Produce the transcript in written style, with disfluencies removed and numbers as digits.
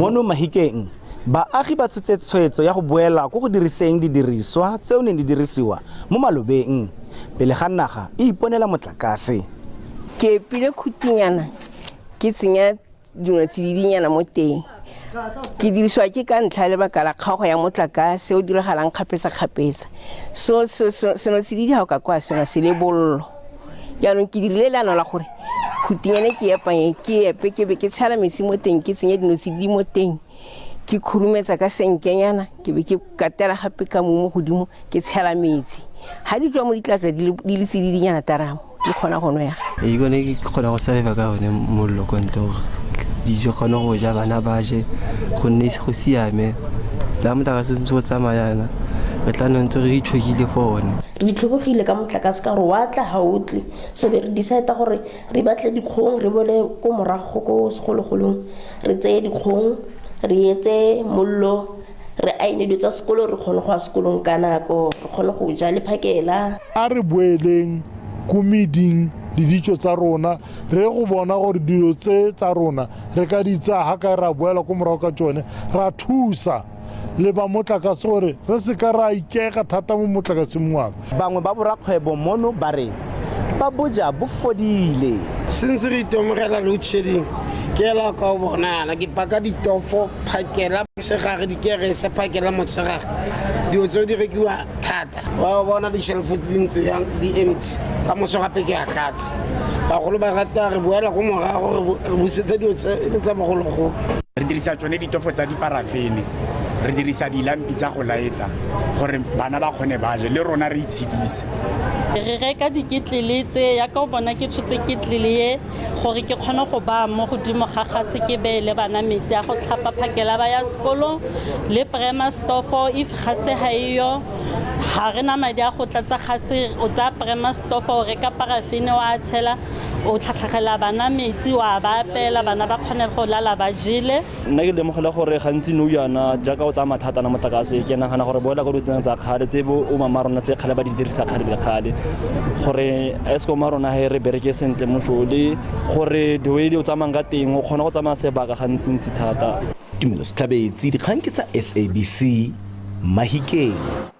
Mono Mahikeng baagi ba tshotse tshwetso ya go boela go diriseng didiriswa tseo ne di dirisiwa mo malobeng pele ga naga e iponela motlakase. Ke pile khutinyana ke tsenya dilo tsidinyana mo teng. Ke diriswa ke ka ntlha le bakala kgago ya motlakase o diragalang kgapetsa so no tsididi ha o ka kwa sona se le bollo jaanong ke dirile lano la gore khutinyane ke epe ke be ke tshela metsi mo teng ke tsenya dilo tsididi mo teng ke khurumetsa ka senkenyana ke be ke katela gape ka mo godimo ke tshela metsi ha di tswa mo ditlatswa di le tsididinyana taramo di khona go nwega e gone ke khona go survive ka one mollo kontle dijo khona go ja bana ba je go nne go siame la motlakase ntse go tsamayana re tla nne ntse re itshokile for one re ditlhobogile ka motlakase ka gore wa tla ha otle so be re decide gore re batle dikgong re bole ko morago ko segologolong re tseye dikgong re etse mollo re aine ditsa sekolo re khone go a sekolong ka nako re khone go ja le phakela a re boeleng komeding didicho tsa rona re go bona gore dilo tsa rona re ka ditsa ha ka ra boela ko morago ka tsone ra thusa le ba motlakase gore re se ka ra ikega thata mo motlakase mongwe bangwe ba borakgwebo mono ba re ba boja bo fodile since re itomogela load shedding ke la ka o bonala ke paka ditofo phakela segare di kerese phakela motsegare dio tso di rekiwa thata wa bona di shelf dintse yang di empty ka moso gape ke a tlatsa ba go ba rata re boela go morago re busetsa dio tsa bagolo go re dirisa tsone ditofo tsa diparafene re dirisa dilampi tsa go laeta gore bana ba kgone ba je le rona re itshedise re reka diketlele tse ya ka o bona ke tshotse ketlele ye gore ke kgone go ba mo godimo ga gase ke be le bana metsi a go tlhapa phakela ba ya sekolo le prema stofo if gase ha iyo ha rena madi a go tlatsa gase o tsa prema stofo o reka parafene wa tshela o tlhatlhagela bana metsi wa ba apela bana ba kgone go lala ba jele nna ke lemogela gore gantsi nou yana jaaka o tsa mathata na motlakase ke nagana gore boela go ditseng tsa kgale tse bo o mama rona tse kgale ba di dirisa kgale le kgale gore Eskom a rona ha re bereke sentle mo shole gore diwedi o tsamang ka teng o kgona go tsamaya sebaka gantsi thata. Tumelo Setlhabetsi dikgang ke tsa SABC Mahikeng.